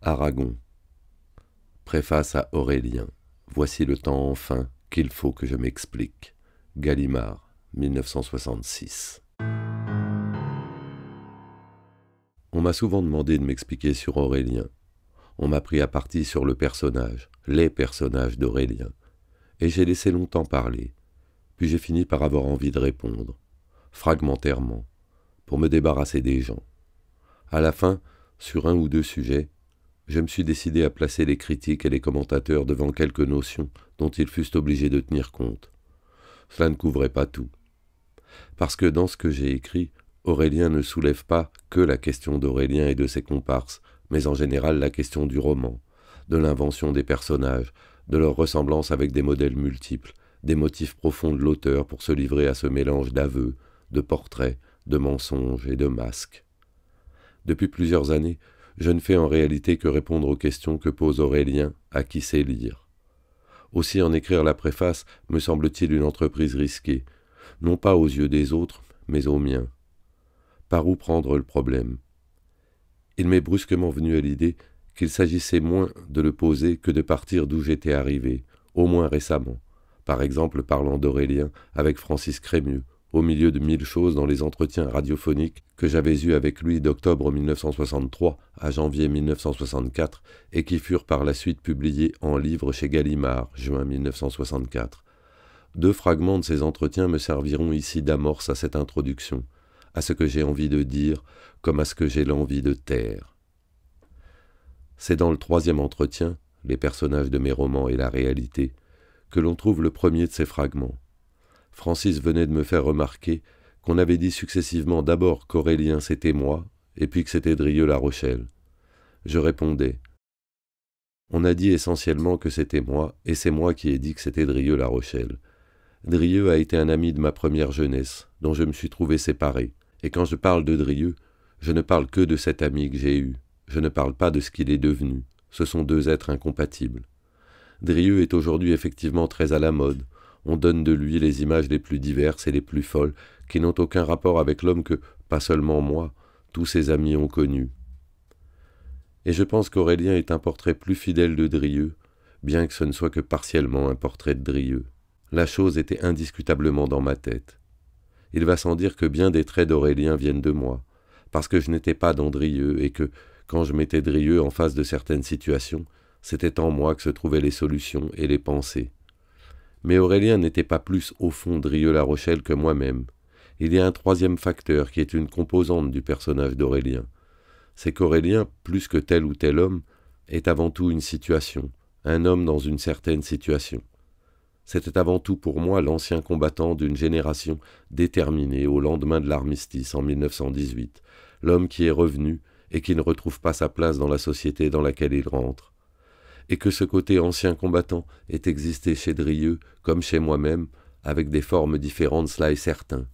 Aragon. Préface à Aurélien. Voici le temps enfin qu'il faut que je m'explique. Gallimard, 1966. On m'a souvent demandé de m'expliquer sur Aurélien. On m'a pris à partie sur le personnage, les personnages d'Aurélien. Et j'ai laissé longtemps parler. Puis j'ai fini par avoir envie de répondre, fragmentairement, pour me débarrasser des gens. À la fin, sur un ou deux sujets, je me suis décidé à placer les critiques et les commentateurs devant quelques notions dont ils fussent obligés de tenir compte. Cela ne couvrait pas tout. Parce que dans ce que j'ai écrit, Aurélien ne soulève pas que la question d'Aurélien et de ses comparses, mais en général la question du roman, de l'invention des personnages, de leur ressemblance avec des modèles multiples, des motifs profonds de l'auteur pour se livrer à ce mélange d'aveux, de portraits, de mensonges et de masques. Depuis plusieurs années, je ne fais en réalité que répondre aux questions que pose Aurélien à qui sait lire. Aussi en écrire la préface me semble-t-il une entreprise risquée, non pas aux yeux des autres, mais aux miens. Par où prendre le problème ? Il m'est brusquement venu à l'idée qu'il s'agissait moins de le poser que de partir d'où j'étais arrivé, au moins récemment, par exemple parlant d'Aurélien avec Francis Crémieux, au milieu de 1000 choses dans les entretiens radiophoniques que j'avais eus avec lui d'octobre 1963 à janvier 1964 et qui furent par la suite publiés en livre chez Gallimard, juin 1964. 2 fragments de ces entretiens me serviront ici d'amorce à cette introduction, à ce que j'ai envie de dire comme à ce que j'ai l'envie de taire. C'est dans le 3e entretien, les personnages de mes romans et la réalité, que l'on trouve le premier de ces fragments. Francis venait de me faire remarquer qu'on avait dit successivement d'abord qu'Aurélien c'était moi, et puis que c'était Drieux-La Rochelle. Je répondais. On a dit essentiellement que c'était moi, et c'est moi qui ai dit que c'était Drieux-La Rochelle. Drieux a été un ami de ma première jeunesse, dont je me suis trouvé séparé, et quand je parle de Drieux, je ne parle que de cet ami que j'ai eu, je ne parle pas de ce qu'il est devenu, ce sont 2 êtres incompatibles. Drieux est aujourd'hui effectivement très à la mode. On donne de lui les images les plus diverses et les plus folles, qui n'ont aucun rapport avec l'homme que, pas seulement moi, tous ses amis ont connu. Et je pense qu'Aurélien est un portrait plus fidèle de Drieux, bien que ce ne soit que partiellement un portrait de Drieux. La chose était indiscutablement dans ma tête. Il va sans dire que bien des traits d'Aurélien viennent de moi, parce que je n'étais pas dans Drieux et que, quand je mettais Drieux en face de certaines situations, c'était en moi que se trouvaient les solutions et les pensées. Mais Aurélien n'était pas plus au fond Drieux-La Rochelle que moi-même. Il y a un 3e facteur qui est une composante du personnage d'Aurélien. C'est qu'Aurélien, plus que tel ou tel homme, est avant tout une situation, un homme dans une certaine situation. C'était avant tout pour moi l'ancien combattant d'une génération déterminée au lendemain de l'armistice en 1918, l'homme qui est revenu et qui ne retrouve pas sa place dans la société dans laquelle il rentre. Et que ce côté ancien combattant ait existé chez Drieux, comme chez moi-même, avec des formes différentes, cela est certain.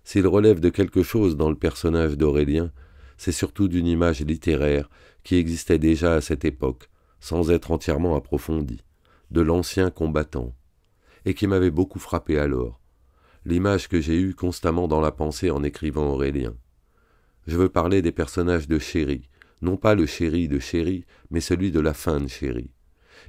S'il relève de quelque chose dans le personnage d'Aurélien, c'est surtout d'une image littéraire qui existait déjà à cette époque, sans être entièrement approfondie, de l'ancien combattant, et qui m'avait beaucoup frappé alors, l'image que j'ai eue constamment dans la pensée en écrivant Aurélien. Je veux parler des personnages de Chéri, non pas le Chéri de Chéri, mais celui de la fin de Chéri.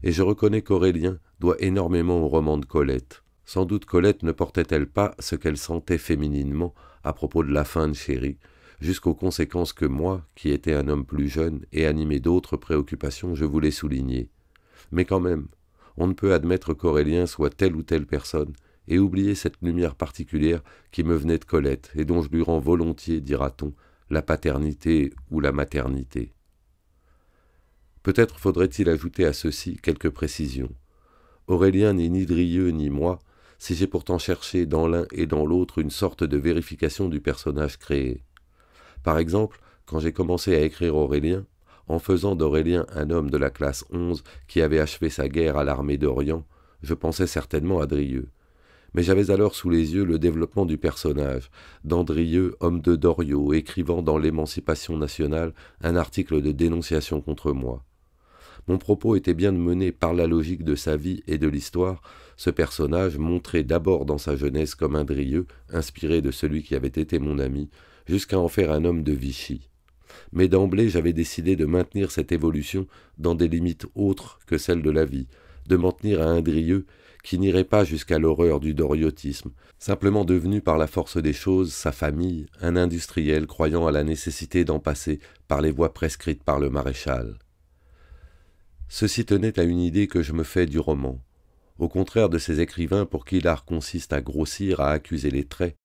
Et je reconnais qu'Aurélien doit énormément au roman de Colette. Sans doute Colette ne portait-elle pas ce qu'elle sentait fémininement à propos de la fin de Chéri, jusqu'aux conséquences que moi, qui étais un homme plus jeune et animé d'autres préoccupations, je voulais souligner. Mais quand même, on ne peut admettre qu'Aurélien soit telle ou telle personne, et oublier cette lumière particulière qui me venait de Colette, et dont je lui rends volontiers, dira-t-on, la paternité ou la maternité. Peut-être faudrait-il ajouter à ceci quelques précisions. Aurélien n'est ni Drieux ni moi, si j'ai pourtant cherché dans l'un et dans l'autre une sorte de vérification du personnage créé. Par exemple, quand j'ai commencé à écrire Aurélien, en faisant d'Aurélien un homme de la classe 11 qui avait achevé sa guerre à l'armée d'Orient, je pensais certainement à Drieux. Mais j'avais alors sous les yeux le développement du personnage, d'Andrieux, homme de Doriot, écrivant dans l'Émancipation nationale un article de dénonciation contre moi. Mon propos était bien de mener par la logique de sa vie et de l'histoire ce personnage montré d'abord dans sa jeunesse comme un Drieux, inspiré de celui qui avait été mon ami, jusqu'à en faire un homme de Vichy. Mais d'emblée j'avais décidé de maintenir cette évolution dans des limites autres que celles de la vie, de m'en tenir à un Drieux qui n'irait pas jusqu'à l'horreur du doriotisme, simplement devenu par la force des choses, sa famille, un industriel croyant à la nécessité d'en passer par les voies prescrites par le maréchal. Ceci tenait à une idée que je me fais du roman. Au contraire de ces écrivains pour qui l'art consiste à grossir, à accuser les traits,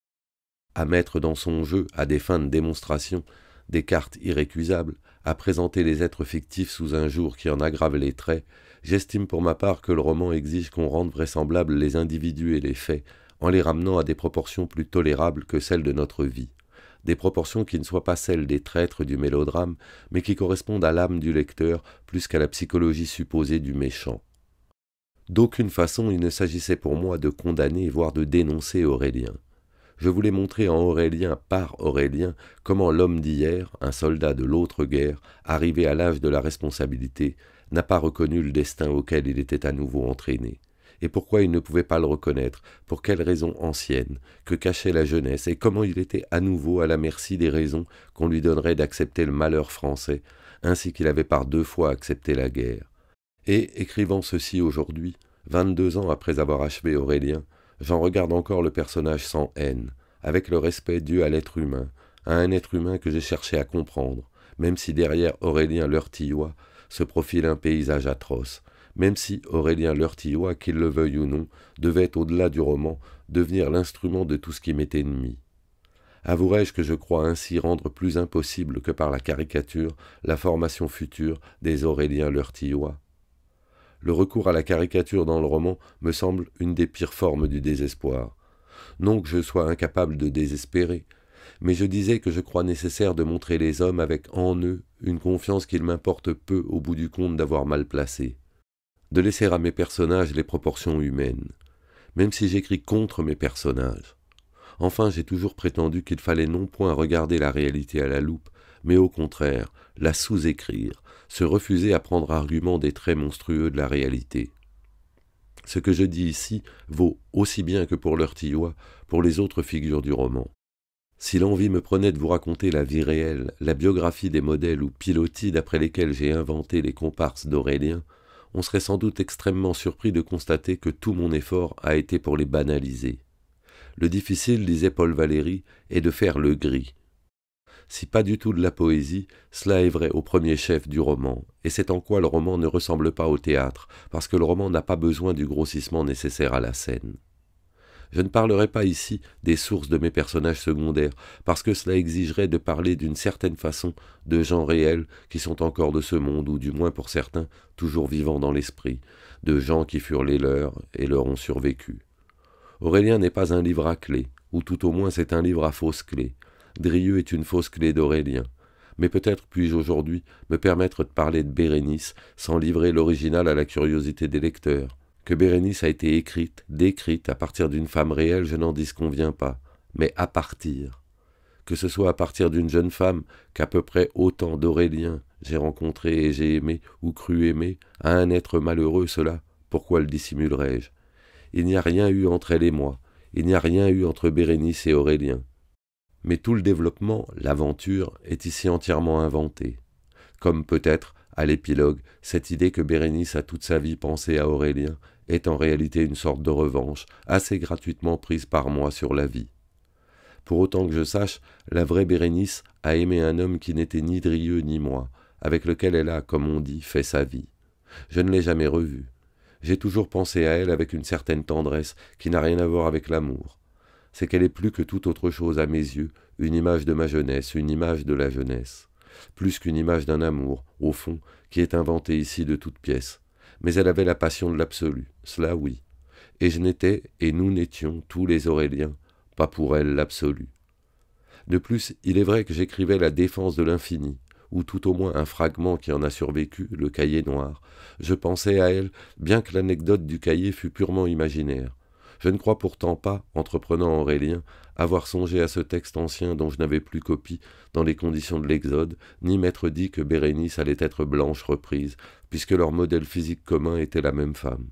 à mettre dans son jeu, à des fins de démonstration, des cartes irrécusables, à présenter les êtres fictifs sous un jour qui en aggrave les traits, j'estime pour ma part que le roman exige qu'on rende vraisemblables les individus et les faits, en les ramenant à des proportions plus tolérables que celles de notre vie. Des proportions qui ne soient pas celles des traîtres du mélodrame, mais qui correspondent à l'âme du lecteur plus qu'à la psychologie supposée du méchant. D'aucune façon il ne s'agissait pour moi de condamner, voire de dénoncer Aurélien. Je voulais montrer en Aurélien par Aurélien comment l'homme d'hier, un soldat de l'autre guerre, arrivé à l'âge de la responsabilité, n'a pas reconnu le destin auquel il était à nouveau entraîné. Et pourquoi il ne pouvait pas le reconnaître, pour quelles raisons anciennes, que cachait la jeunesse, et comment il était à nouveau à la merci des raisons qu'on lui donnerait d'accepter le malheur français, ainsi qu'il avait par 2 fois accepté la guerre. Et, écrivant ceci aujourd'hui, 22 ans après avoir achevé Aurélien, j'en regarde encore le personnage sans haine, avec le respect dû à l'être humain, à un être humain que j'ai cherché à comprendre, même si derrière Aurélien l'Heurtillois se profile un paysage atroce, même si Aurélien l'Heurtillois, qu'il le veuille ou non, devait, au-delà du roman, devenir l'instrument de tout ce qui m'est ennemi. Avouerai-je que je crois ainsi rendre plus impossible que par la caricature la formation future des Auréliens l'Heurtillois. Le recours à la caricature dans le roman me semble une des pires formes du désespoir. Non que je sois incapable de désespérer, mais je disais que je crois nécessaire de montrer les hommes avec en eux une confiance qu'il m'importe peu au bout du compte d'avoir mal placée. De laisser à mes personnages les proportions humaines, même si j'écris contre mes personnages. Enfin, j'ai toujours prétendu qu'il fallait non point regarder la réalité à la loupe, mais au contraire, la sous-écrire, se refuser à prendre argument des traits monstrueux de la réalité. Ce que je dis ici vaut aussi bien que pour l'Heurtillois, pour les autres figures du roman. Si l'envie me prenait de vous raconter la vie réelle, la biographie des modèles ou pilotis d'après lesquels j'ai inventé les comparses d'Aurélien, on serait sans doute extrêmement surpris de constater que tout mon effort a été pour les banaliser. Le difficile, disait Paul Valéry, est de faire le gris. Si pas du tout de la poésie, cela est vrai au premier chef du roman, et c'est en quoi le roman ne ressemble pas au théâtre, parce que le roman n'a pas besoin du grossissement nécessaire à la scène. Je ne parlerai pas ici des sources de mes personnages secondaires, parce que cela exigerait de parler d'une certaine façon de gens réels qui sont encore de ce monde, ou du moins pour certains, toujours vivants dans l'esprit, de gens qui furent les leurs et leur ont survécu. Aurélien n'est pas un livre à clé, ou tout au moins c'est un livre à fausse clé. Drieux est une fausse clé d'Aurélien. Mais peut-être puis-je aujourd'hui me permettre de parler de Bérénice sans livrer l'original à la curiosité des lecteurs. Que Bérénice a été écrite, décrite à partir d'une femme réelle, je n'en disconviens pas, mais à partir. Que ce soit à partir d'une jeune femme qu'à peu près autant d'Aurélien j'ai rencontré et j'ai aimé ou cru aimer, à un être malheureux, cela, pourquoi le dissimulerais-je? Il n'y a rien eu entre elle et moi, il n'y a rien eu entre Bérénice et Aurélien. Mais tout le développement, l'aventure, est ici entièrement inventé. Comme peut-être, à l'épilogue, cette idée que Bérénice a toute sa vie pensé à Aurélien est en réalité une sorte de revanche, assez gratuitement prise par moi sur la vie. Pour autant que je sache, la vraie Bérénice a aimé un homme qui n'était ni Drieux ni moi, avec lequel elle a, comme on dit, fait sa vie. Je ne l'ai jamais revue. J'ai toujours pensé à elle avec une certaine tendresse qui n'a rien à voir avec l'amour. C'est qu'elle est plus que toute autre chose à mes yeux, une image de ma jeunesse, une image de la jeunesse. Plus qu'une image d'un amour, au fond, qui est inventé ici de toutes pièces. Mais elle avait la passion de l'absolu, cela oui. Et je n'étais, et nous n'étions, tous les Auréliens, pas pour elle l'absolu. De plus, il est vrai que j'écrivais la défense de l'infini, ou tout au moins un fragment qui en a survécu, le cahier noir. Je pensais à elle, bien que l'anecdote du cahier fût purement imaginaire. Je ne crois pourtant pas, entreprenant Aurélien, avoir songé à ce texte ancien dont je n'avais plus copie dans les conditions de l'Exode, ni m'être dit que Bérénice allait être Blanche reprise, puisque leur modèle physique commun était la même femme.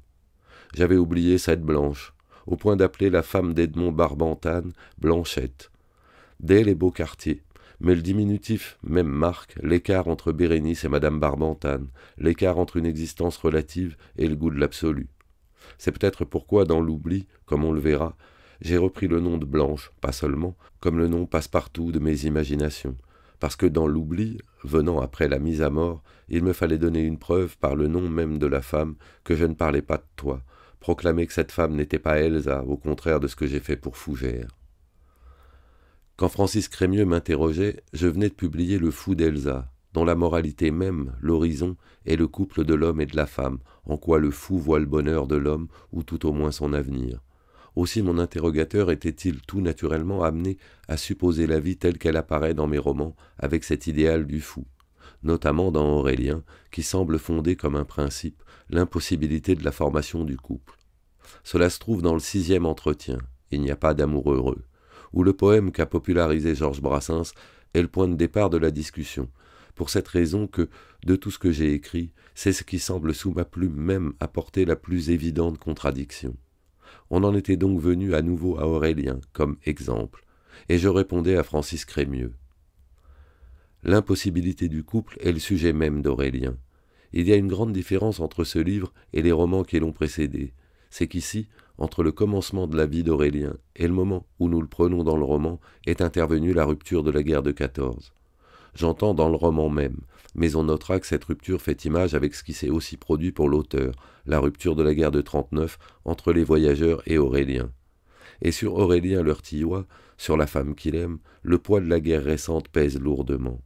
J'avais oublié cette Blanche, au point d'appeler la femme d'Edmond Barbentane Blanchette. Dès les beaux quartiers, Mais le diminutif même marque l'écart entre Bérénice et Madame Barbentane, l'écart entre une existence relative et le goût de l'absolu. C'est peut-être pourquoi, dans l'oubli, comme on le verra, j'ai repris le nom de Blanche, pas seulement, comme le nom passe-partout de mes imaginations, parce que dans l'oubli, venant après la mise à mort, il me fallait donner une preuve par le nom même de la femme que je ne parlais pas de toi, proclamer que cette femme n'était pas Elsa, au contraire de ce que j'ai fait pour Fougère. Quand Francis Crémieux m'interrogeait, je venais de publier Le Fou d'Elsa, dont la moralité même, l'horizon, est le couple de l'homme et de la femme, en quoi le fou voit le bonheur de l'homme, ou tout au moins son avenir. Aussi mon interrogateur était-il tout naturellement amené à supposer la vie telle qu'elle apparaît dans mes romans avec cet idéal du fou, notamment dans Aurélien, qui semble fonder comme un principe l'impossibilité de la formation du couple. Cela se trouve dans le 6e entretien, Il n'y a pas d'amour heureux, où le poème qu'a popularisé Georges Brassens est le point de départ de la discussion, pour cette raison que, de tout ce que j'ai écrit, c'est ce qui semble sous ma plume même apporter la plus évidente contradiction. On en était donc venu à nouveau à Aurélien, comme exemple, et je répondais à Francis Crémieux. L'impossibilité du couple est le sujet même d'Aurélien. Il y a une grande différence entre ce livre et les romans qui l'ont précédé. C'est qu'ici, entre le commencement de la vie d'Aurélien et le moment où nous le prenons dans le roman, est intervenue la rupture de la guerre de 14. J'entends dans le roman même, mais on notera que cette rupture fait image avec ce qui s'est aussi produit pour l'auteur, la rupture de la guerre de 39 entre les voyageurs et Aurélien. Et sur Aurélien l'Heurtillois, sur la femme qu'il aime, le poids de la guerre récente pèse lourdement.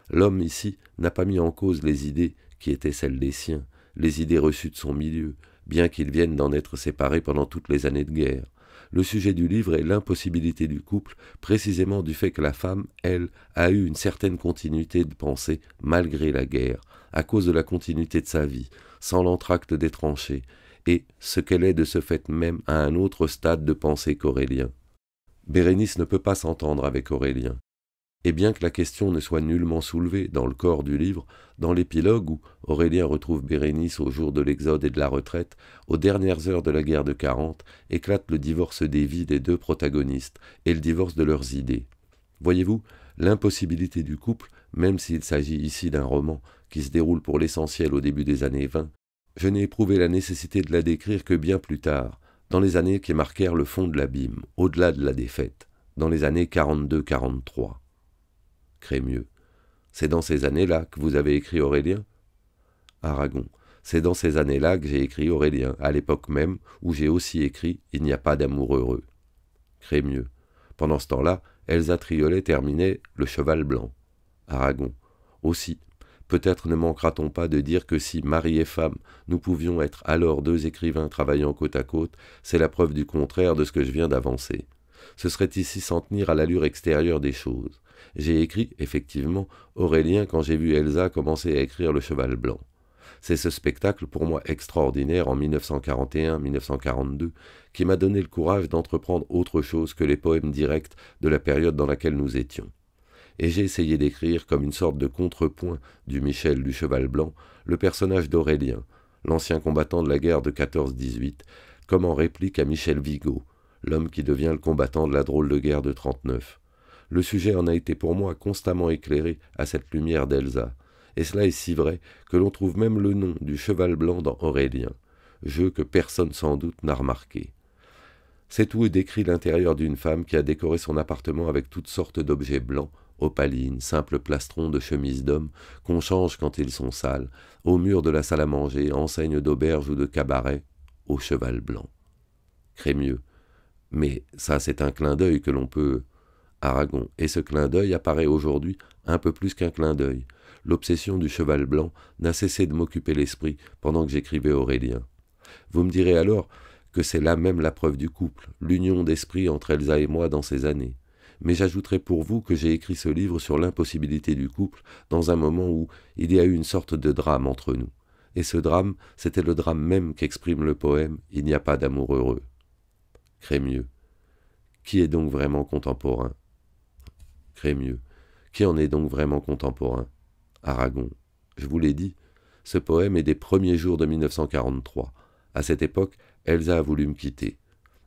L'homme ici n'a pas mis en cause les idées qui étaient celles des siens, les idées reçues de son milieu, bien qu'il vienne d'en être séparé pendant toutes les années de guerre. Le sujet du livre est l'impossibilité du couple, précisément du fait que la femme, elle, a eu une certaine continuité de pensée malgré la guerre, à cause de la continuité de sa vie, sans l'entracte des tranchées, et ce qu'elle est de ce fait même à un autre stade de pensée qu'Aurélien. Bérénice ne peut pas s'entendre avec Aurélien. Et bien que la question ne soit nullement soulevée dans le corps du livre, dans l'épilogue où Aurélien retrouve Bérénice au jour de l'exode et de la retraite, aux dernières heures de la guerre de 40, éclate le divorce des vies des deux protagonistes et le divorce de leurs idées. Voyez-vous, l'impossibilité du couple, même s'il s'agit ici d'un roman qui se déroule pour l'essentiel au début des années 20, je n'ai éprouvé la nécessité de la décrire que bien plus tard, dans les années qui marquèrent le fond de l'abîme, au-delà de la défaite, dans les années 42-43. Crémieux. C'est dans ces années-là que vous avez écrit Aurélien ? Aragon. C'est dans ces années-là que j'ai écrit Aurélien, à l'époque même où j'ai aussi écrit Il n'y a pas d'amour heureux. Crémieux. Pendant ce temps-là, Elsa Triolet terminait Le Cheval Blanc. Aragon. Aussi, peut-être ne manquera-t-on pas de dire que si mari et femme, nous pouvions être alors deux écrivains travaillant côte à côte, c'est la preuve du contraire de ce que je viens d'avancer. Ce serait ici s'en tenir à l'allure extérieure des choses. J'ai écrit, effectivement, Aurélien quand j'ai vu Elsa commencer à écrire Le Cheval Blanc. C'est ce spectacle, pour moi extraordinaire, en 1941-1942, qui m'a donné le courage d'entreprendre autre chose que les poèmes directs de la période dans laquelle nous étions. Et j'ai essayé d'écrire, comme une sorte de contrepoint du Michel du Cheval Blanc, le personnage d'Aurélien, l'ancien combattant de la guerre de 14-18, comme en réplique à Michel Vigo, l'homme qui devient le combattant de la drôle de guerre de 39. Le sujet en a été pour moi constamment éclairé à cette lumière d'Elsa, et cela est si vrai que l'on trouve même le nom du cheval blanc dans Aurélien, jeu que personne sans doute n'a remarqué. C'est où est décrit l'intérieur d'une femme qui a décoré son appartement avec toutes sortes d'objets blancs, opalines, simples plastrons de chemises d'homme qu'on change quand ils sont sales, au mur de la salle à manger, enseignes d'auberge ou de cabaret, au cheval blanc. Crémieux. Mais ça, c'est un clin d'œil que l'on peut... Aragon. Et ce clin d'œil apparaît aujourd'hui un peu plus qu'un clin d'œil. L'obsession du cheval blanc n'a cessé de m'occuper l'esprit pendant que j'écrivais Aurélien. Vous me direz alors que c'est là même la preuve du couple, l'union d'esprit entre Elsa et moi dans ces années. Mais j'ajouterai pour vous que j'ai écrit ce livre sur l'impossibilité du couple dans un moment où il y a eu une sorte de drame entre nous. Et ce drame, c'était le drame même qu'exprime le poème « Il n'y a pas d'amour heureux ». Crémieux. Qui est donc vraiment contemporain ? Crémieux. Qui en est donc vraiment contemporain ? Aragon. Je vous l'ai dit, ce poème est des premiers jours de 1943. À cette époque, Elsa a voulu me quitter.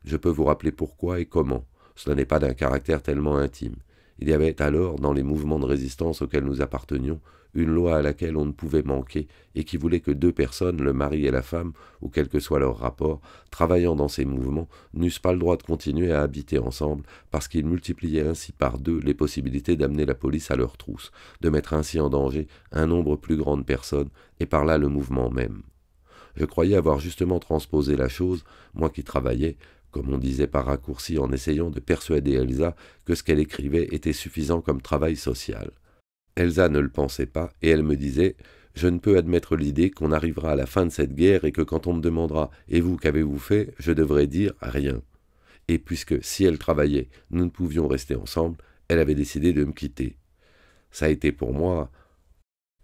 Je peux vous rappeler pourquoi et comment. Cela n'est pas d'un caractère tellement intime. Il y avait alors, dans les mouvements de résistance auxquels nous appartenions, une loi à laquelle on ne pouvait manquer et qui voulait que deux personnes, le mari et la femme, ou quel que soit leur rapport, travaillant dans ces mouvements, n'eussent pas le droit de continuer à habiter ensemble parce qu'ils multipliaient ainsi par deux les possibilités d'amener la police à leur trousse, de mettre ainsi en danger un nombre plus grand de personnes et par là le mouvement même. Je croyais avoir justement transposé la chose, moi qui travaillais, comme on disait par raccourci en essayant de persuader Elsa que ce qu'elle écrivait était suffisant comme travail social. Elsa ne le pensait pas, et elle me disait « Je ne peux admettre l'idée qu'on arrivera à la fin de cette guerre et que quand on me demandera « Et vous, qu'avez-vous fait ?», je devrais dire « Rien ». Et puisque, si elle travaillait, nous ne pouvions rester ensemble, elle avait décidé de me quitter. Ça a été pour moi...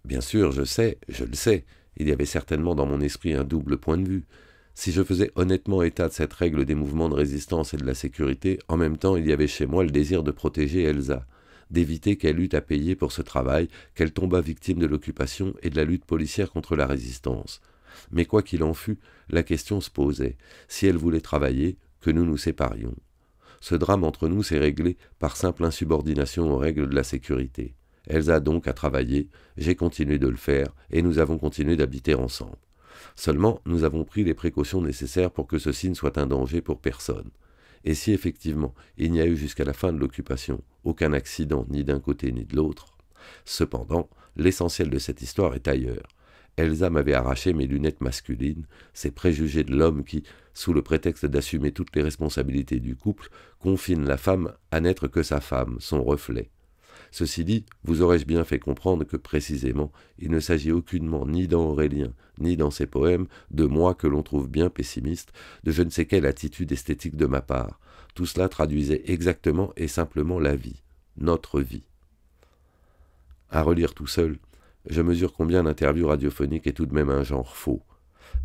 Bien sûr, je le sais, il y avait certainement dans mon esprit un double point de vue. Si je faisais honnêtement état de cette règle des mouvements de résistance et de la sécurité, en même temps il y avait chez moi le désir de protéger Elsa, d'éviter qu'elle eût à payer pour ce travail, qu'elle tombât victime de l'occupation et de la lutte policière contre la résistance. Mais quoi qu'il en fût, la question se posait, si elle voulait travailler, que nous nous séparions. Ce drame entre nous s'est réglé par simple insubordination aux règles de la sécurité. Elsa donc a travaillé, j'ai continué de le faire, et nous avons continué d'habiter ensemble. Seulement, nous avons pris les précautions nécessaires pour que ceci ne soit un danger pour personne. Et si effectivement il n'y a eu jusqu'à la fin de l'occupation aucun accident ni d'un côté ni de l'autre, cependant, l'essentiel de cette histoire est ailleurs. Elsa m'avait arraché mes lunettes masculines, ces préjugés de l'homme qui, sous le prétexte d'assumer toutes les responsabilités du couple, confine la femme à n'être que sa femme, son reflet. Ceci dit, vous aurais-je bien fait comprendre que, précisément, il ne s'agit aucunement ni dans Aurélien, ni dans ses poèmes, de moi que l'on trouve bien pessimiste, de je ne sais quelle attitude esthétique de ma part. Tout cela traduisait exactement et simplement la vie, notre vie. À relire tout seul, je mesure combien l'interview radiophonique est tout de même un genre faux,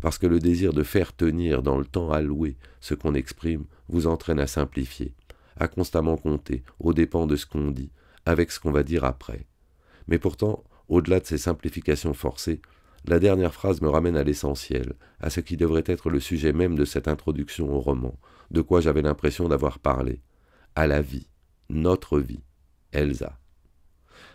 parce que le désir de faire tenir dans le temps alloué ce qu'on exprime vous entraîne à simplifier, à constamment compter, aux dépens de ce qu'on dit, avec ce qu'on va dire après. Mais pourtant, au-delà de ces simplifications forcées, la dernière phrase me ramène à l'essentiel, à ce qui devrait être le sujet même de cette introduction au roman, de quoi j'avais l'impression d'avoir parlé, à la vie, notre vie, Elsa.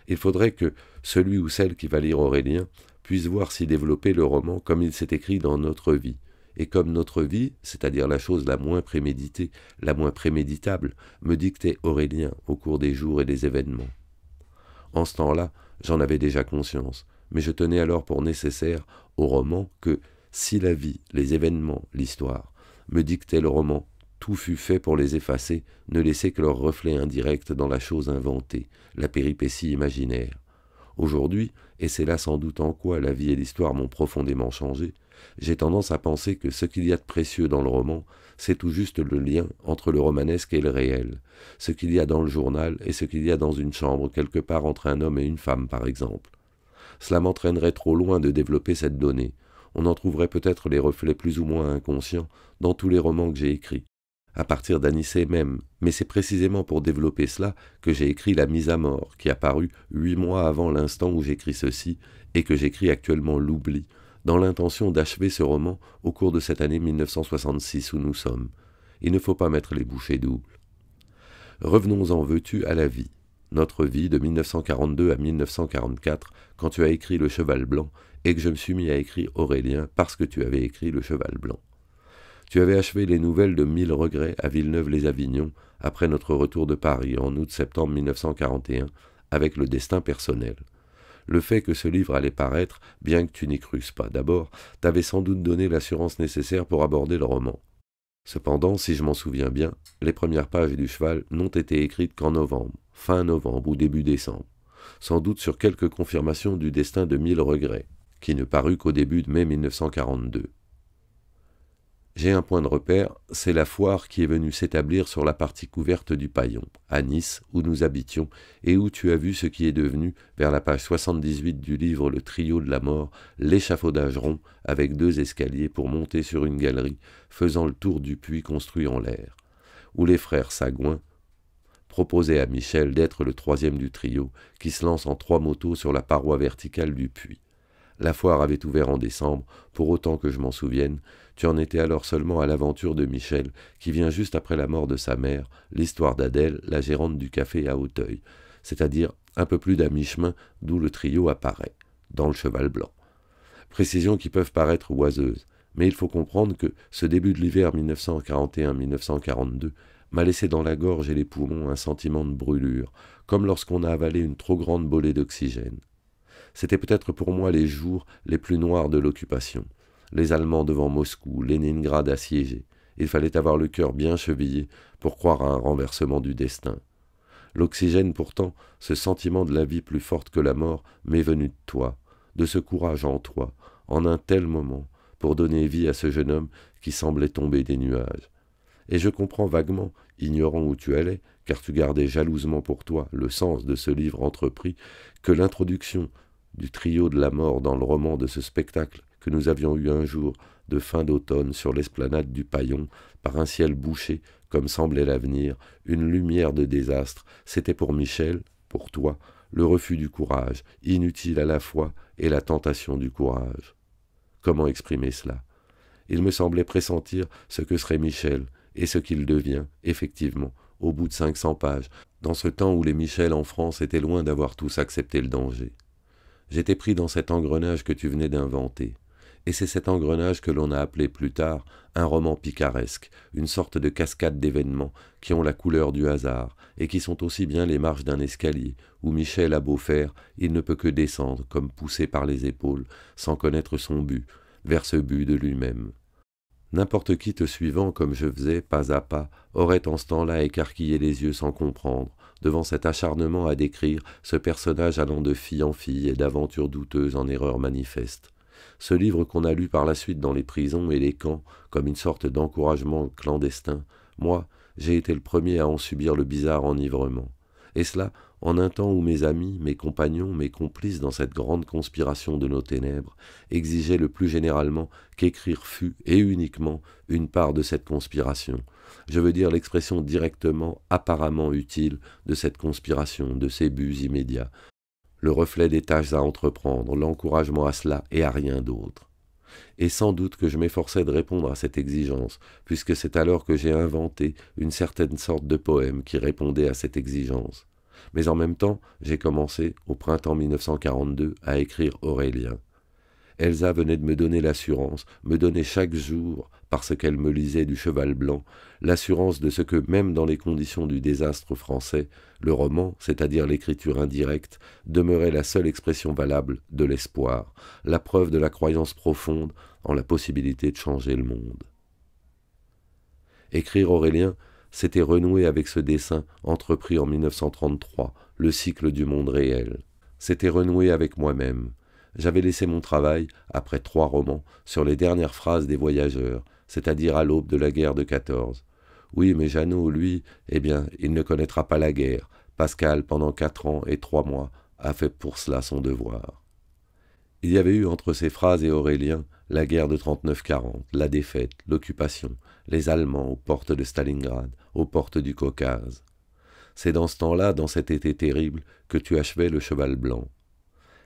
Il faudrait que celui ou celle qui va lire Aurélien puisse voir s'y développer le roman comme il s'est écrit dans notre vie, et comme notre vie, c'est-à-dire la chose la moins préméditée, la moins préméditable, me dictait Aurélien au cours des jours et des événements. En ce temps-là, j'en avais déjà conscience, mais je tenais alors pour nécessaire au roman que, si la vie, les événements, l'histoire, me dictaient le roman, tout fut fait pour les effacer, ne laisser que leur reflet indirect dans la chose inventée, la péripétie imaginaire. Aujourd'hui, et c'est là sans doute en quoi la vie et l'histoire m'ont profondément changé, j'ai tendance à penser que ce qu'il y a de précieux dans le roman, c'est tout juste le lien entre le romanesque et le réel, ce qu'il y a dans le journal et ce qu'il y a dans une chambre quelque part entre un homme et une femme par exemple. Cela m'entraînerait trop loin de développer cette donnée. On en trouverait peut-être les reflets plus ou moins inconscients dans tous les romans que j'ai écrits, à partir d'Anissé même, mais c'est précisément pour développer cela que j'ai écrit La mise à mort, qui a paru 8 mois avant l'instant où j'écris ceci, et que j'écris actuellement L'oubli, dans l'intention d'achever ce roman au cours de cette année 1966 où nous sommes. Il ne faut pas mettre les bouchées doubles. Revenons-en, veux-tu, à la vie. Notre vie de 1942 à 1944, quand tu as écrit Le Cheval Blanc, et que je me suis mis à écrire Aurélien parce que tu avais écrit Le Cheval Blanc. Tu avais achevé les nouvelles de 1000 regrets à Villeneuve-les-Avignon, après notre retour de Paris en août-septembre 1941, avec Le Destin personnel. Le fait que ce livre allait paraître, bien que tu n'y crusses pas d'abord, t'avait sans doute donné l'assurance nécessaire pour aborder le roman. Cependant, si je m'en souviens bien, les premières pages du Cheval n'ont été écrites qu'en novembre, fin novembre ou début décembre, sans doute sur quelques confirmations du destin de 1000 regrets, qui ne parut qu'au début de mai 1942. J'ai un point de repère, c'est la foire qui est venue s'établir sur la partie couverte du Paillon, à Nice, où nous habitions, et où tu as vu ce qui est devenu, vers la page 78 du livre Le Trio de la Mort, l'échafaudage rond, avec 2 escaliers pour monter sur une galerie, faisant le tour du puits construit en l'air, où les frères Sagouin proposaient à Michel d'être le 3e du trio, qui se lance en 3 motos sur la paroi verticale du puits. La foire avait ouvert en décembre, pour autant que je m'en souvienne. Tu en étais alors seulement à l'aventure de Michel, qui vient juste après la mort de sa mère, l'histoire d'Adèle, la gérante du café à Auteuil. c'est-à-dire un peu plus d'à mi-chemin d'où le trio apparaît, dans le cheval blanc. Précisions qui peuvent paraître oiseuses, mais il faut comprendre que ce début de l'hiver 1941-1942 m'a laissé dans la gorge et les poumons un sentiment de brûlure, comme lorsqu'on a avalé une trop grande bolée d'oxygène. C'était peut-être pour moi les jours les plus noirs de l'occupation. Les Allemands devant Moscou, Leningrad assiégé. Il fallait avoir le cœur bien chevillé pour croire à un renversement du destin. L'oxygène pourtant, ce sentiment de la vie plus forte que la mort, m'est venu de toi, de ce courage en toi, en un tel moment, pour donner vie à ce jeune homme qui semblait tomber des nuages. Et je comprends vaguement, ignorant où tu allais, car tu gardais jalousement pour toi le sens de ce livre entrepris, que l'introduction du trio de la mort dans le roman de ce spectacle que nous avions eu un jour de fin d'automne sur l'esplanade du Paillon, par un ciel bouché, comme semblait l'avenir, une lumière de désastre, c'était pour Michel, pour toi, le refus du courage, inutile à la fois, et la tentation du courage. Comment exprimer cela? Il me semblait pressentir ce que serait Michel, et ce qu'il devient, effectivement, au bout de 500 pages, dans ce temps où les Michel en France étaient loin d'avoir tous accepté le danger. J'étais pris dans cet engrenage que tu venais d'inventer. Et c'est cet engrenage que l'on a appelé plus tard un roman picaresque, une sorte de cascade d'événements qui ont la couleur du hasard et qui sont aussi bien les marches d'un escalier où Michel a beau faire, il ne peut que descendre comme poussé par les épaules, sans connaître son but, vers ce but de lui-même. N'importe qui te suivant comme je faisais, pas à pas, aurait en ce temps-là écarquillé les yeux sans comprendre, devant cet acharnement à décrire ce personnage allant de fille en fille et d'aventure douteuse en erreur manifeste. Ce livre qu'on a lu par la suite dans les prisons et les camps, comme une sorte d'encouragement clandestin, moi, j'ai été le premier à en subir le bizarre enivrement. Et cela, en un temps où mes amis, mes compagnons, mes complices dans cette grande conspiration de nos ténèbres, exigeaient le plus généralement qu'écrire fût, et uniquement, une part de cette conspiration. Je veux dire l'expression directement, apparemment utile de cette conspiration, de ses buts immédiats, le reflet des tâches à entreprendre, l'encouragement à cela et à rien d'autre. Et sans doute que je m'efforçais de répondre à cette exigence, puisque c'est alors que j'ai inventé une certaine sorte de poème qui répondait à cette exigence. Mais en même temps, j'ai commencé, au printemps 1942, à écrire Aurélien. Elsa venait de me donner l'assurance, me donner chaque jour, parce qu'elle me lisait du Cheval blanc, l'assurance de ce que, même dans les conditions du désastre français, le roman, c'est-à-dire l'écriture indirecte, demeurait la seule expression valable de l'espoir, la preuve de la croyance profonde en la possibilité de changer le monde. Écrire Aurélien, c'était renouer avec ce dessin entrepris en 1933, le cycle du monde réel. C'était renouer avec moi-même. J'avais laissé mon travail, après 3 romans, sur les dernières phrases des voyageurs, c'est-à-dire à l'aube de la guerre de 14. Oui, mais Jeannot, lui, eh bien, il ne connaîtra pas la guerre. Pascal, pendant 4 ans et 3 mois, a fait pour cela son devoir. Il y avait eu entre ces phrases et Aurélien la guerre de 39-40, la défaite, l'occupation, les Allemands aux portes de Stalingrad, aux portes du Caucase. C'est dans ce temps-là, dans cet été terrible, que tu achevais le Cheval blanc.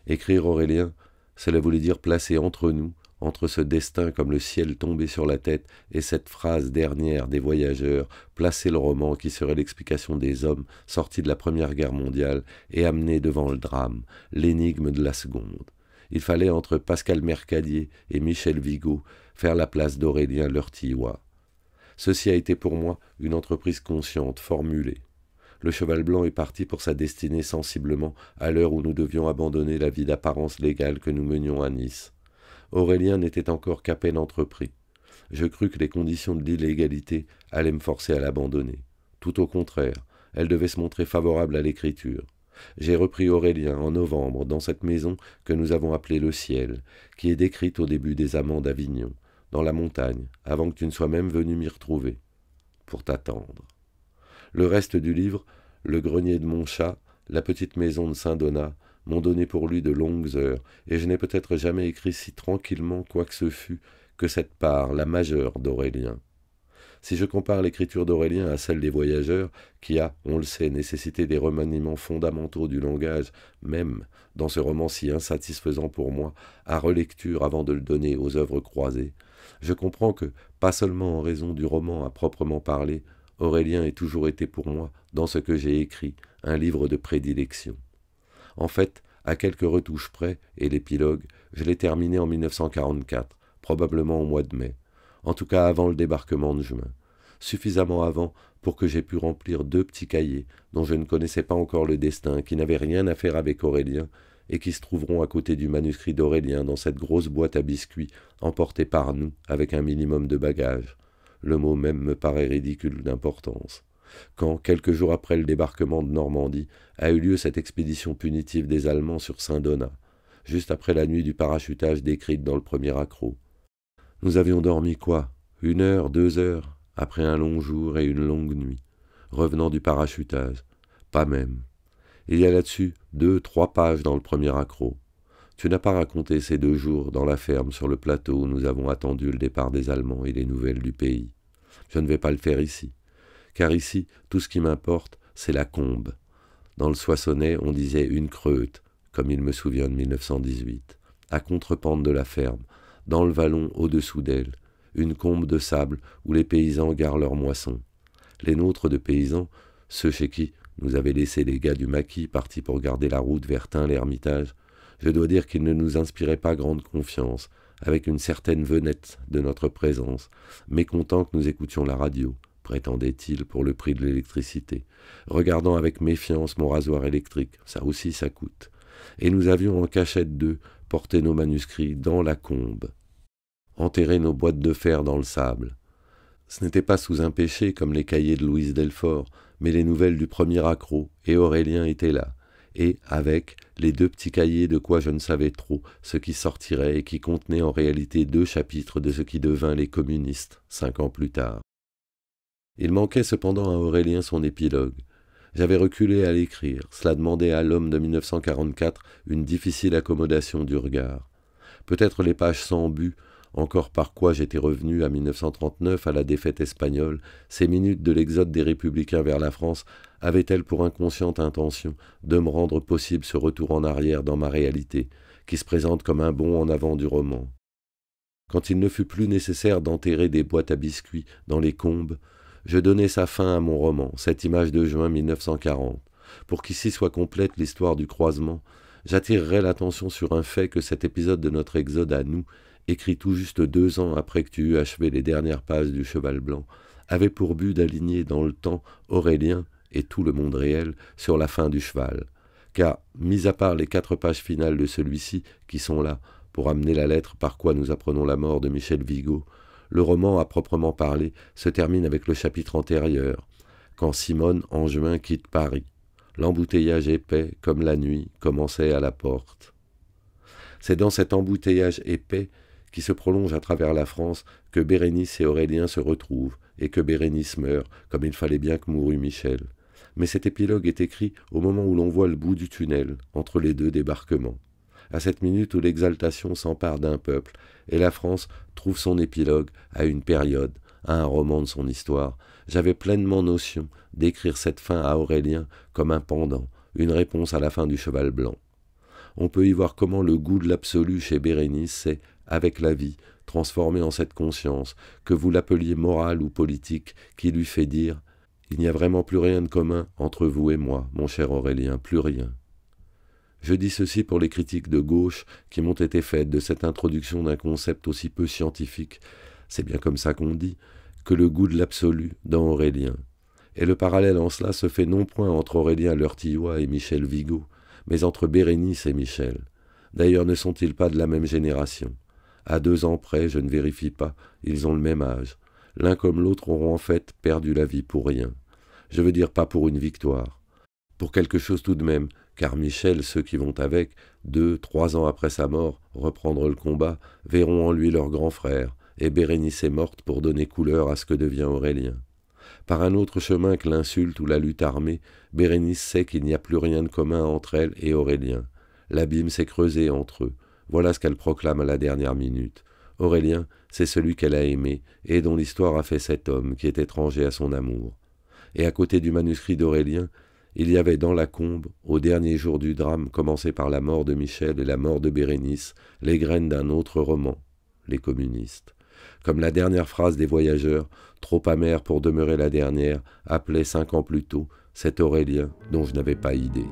Écrire Aurélien, cela voulait dire placer entre nous, entre ce destin comme le ciel tombé sur la tête et cette phrase dernière des voyageurs, placer le roman qui serait l'explication des hommes sortis de la Première Guerre mondiale et amenés devant le drame, l'énigme de la seconde. Il fallait entre Pascal Mercadier et Michel Vigo faire la place d'Aurélien Leurtillois. Ceci a été pour moi une entreprise consciente, formulée. Le Cheval blanc est parti pour sa destinée sensiblement à l'heure où nous devions abandonner la vie d'apparence légale que nous menions à Nice. Aurélien n'était encore qu'à peine entrepris. Je crus que les conditions de l'illégalité allaient me forcer à l'abandonner. Tout au contraire, elle devait se montrer favorable à l'écriture. J'ai repris Aurélien en novembre dans cette maison que nous avons appelée le Ciel, qui est décrite au début des Amants d'Avignon, dans la montagne, avant que tu ne sois même venu m'y retrouver, pour t'attendre. Le reste du livre, le grenier de mon chat, la petite maison de Saint-Donat, m'ont donné pour lui de longues heures, et je n'ai peut-être jamais écrit si tranquillement quoi que ce fût que cette part, la majeure d'Aurélien. Si je compare l'écriture d'Aurélien à celle des voyageurs, qui a, on le sait, nécessité des remaniements fondamentaux du langage, même dans ce roman si insatisfaisant pour moi, à relecture avant de le donner aux œuvres croisées, je comprends que, pas seulement en raison du roman à proprement parler, Aurélien ait toujours été pour moi, dans ce que j'ai écrit, un livre de prédilection. En fait, à quelques retouches près, et l'épilogue, je l'ai terminé en 1944, probablement au mois de mai, en tout cas avant le débarquement de juin, suffisamment avant pour que j'aie pu remplir 2 petits cahiers dont je ne connaissais pas encore le destin, qui n'avaient rien à faire avec Aurélien, et qui se trouveront à côté du manuscrit d'Aurélien dans cette grosse boîte à biscuits emportée par nous avec un minimum de bagages. Le mot même me paraît ridicule d'importance. Quand, quelques jours après le débarquement de Normandie, a eu lieu cette expédition punitive des Allemands sur Saint-Donat, juste après la nuit du parachutage décrite dans le premier accroc. Nous avions dormi quoi? 1 heure, 2 heures, après un long jour et une longue nuit, revenant du parachutage. Pas même. Il y a là-dessus 2, 3 pages dans le premier accroc. Tu n'as pas raconté ces 2 jours dans la ferme sur le plateau où nous avons attendu le départ des Allemands et les nouvelles du pays. Je ne vais pas le faire ici. Car ici, tout ce qui m'importe, c'est la combe. Dans le Soissonnais, on disait une creute, comme il me souvient de 1918, à contrepente de la ferme, dans le vallon au-dessous d'elle, une combe de sable où les paysans garent leurs moissons. Les nôtres de paysans, ceux chez qui nous avaient laissé les gars du maquis partis pour garder la route vers Tain-l'Ermitage, je dois dire qu'ils ne nous inspiraient pas grande confiance, avec une certaine venette de notre présence, mécontents que nous écoutions la radio, prétendait-il pour le prix de l'électricité, regardant avec méfiance mon rasoir électrique, ça aussi ça coûte. Et nous avions en cachette d'eux porté nos manuscrits dans la combe, enterré nos boîtes de fer dans le sable. Ce n'était pas sous un péché comme les cahiers de Louise Delfort, mais les nouvelles du premier accroc, et Aurélien était là, et, avec, les 2 petits cahiers de quoi je ne savais trop, ce qui sortirait et qui contenait en réalité 2 chapitres de ce qui devint les communistes, 5 ans plus tard. Il manquait cependant à Aurélien son épilogue. J'avais reculé à l'écrire, cela demandait à l'homme de 1944 une difficile accommodation du regard. Peut-être les pages sans but, encore par quoi j'étais revenu à 1939 à la défaite espagnole, ces minutes de l'exode des républicains vers la France, avaient-elles pour inconsciente intention de me rendre possible ce retour en arrière dans ma réalité, qui se présente comme un bond en avant du roman. Quand il ne fut plus nécessaire d'enterrer des boîtes à biscuits dans les combes, je donnai sa fin à mon roman, cette image de juin 1940. Pour qu'ici soit complète l'histoire du croisement, j'attirerai l'attention sur un fait que cet épisode de notre exode à nous, écrit tout juste 2 ans après que tu eus achevé les dernières pages du Cheval Blanc, avait pour but d'aligner dans le temps Aurélien et tout le monde réel sur la fin du cheval. Car, mis à part les 4 pages finales de celui-ci, qui sont là, pour amener la lettre par quoi nous apprenons la mort de Michel Vigo, le roman, à proprement parler, se termine avec le chapitre antérieur, quand Simone, en juin, quitte Paris. L'embouteillage épais, comme la nuit, commençait à la porte. C'est dans cet embouteillage épais, qui se prolonge à travers la France, que Bérénice et Aurélien se retrouvent, et que Bérénice meurt, comme il fallait bien que mourût Michel. Mais cet épilogue est écrit au moment où l'on voit le bout du tunnel, entre les 2 débarquements. À cette minute où l'exaltation s'empare d'un peuple, et la France trouve son épilogue à une période, à un roman de son histoire, j'avais pleinement notion d'écrire cette fin à Aurélien comme un pendant, une réponse à la fin du Cheval Blanc. On peut y voir comment le goût de l'absolu chez Bérénice s'est, avec la vie, transformé en cette conscience, que vous l'appeliez morale ou politique, qui lui fait dire « Il n'y a vraiment plus rien de commun entre vous et moi, mon cher Aurélien, plus rien ». Je dis ceci pour les critiques de gauche qui m'ont été faites de cette introduction d'un concept aussi peu scientifique, c'est bien comme ça qu'on dit, que le goût de l'absolu dans Aurélien. Et le parallèle en cela se fait non point entre Aurélien Leurtillois et Michel Vigo, mais entre Bérénice et Michel. D'ailleurs, ne sont-ils pas de la même génération? À 2 ans près, je ne vérifie pas, ils ont le même âge. L'un comme l'autre auront en fait perdu la vie pour rien. Je veux dire pas pour une victoire. Pour quelque chose tout de même, car Michel, ceux qui vont avec, 2, 3 ans après sa mort, reprendre le combat, verront en lui leur grand frère, et Bérénice est morte pour donner couleur à ce que devient Aurélien. Par un autre chemin que l'insulte ou la lutte armée, Bérénice sait qu'il n'y a plus rien de commun entre elle et Aurélien. L'abîme s'est creusé entre eux. Voilà ce qu'elle proclame à la dernière minute. Aurélien, c'est celui qu'elle a aimé, et dont l'histoire a fait cet homme qui est étranger à son amour. Et à côté du manuscrit d'Aurélien, il y avait dans la combe, au dernier jour du drame commencé par la mort de Michel et la mort de Bérénice, les graines d'un autre roman, les communistes. Comme la dernière phrase des voyageurs, trop amère pour demeurer la dernière, appelait 5 ans plus tôt, cet Aurélien dont je n'avais pas idée.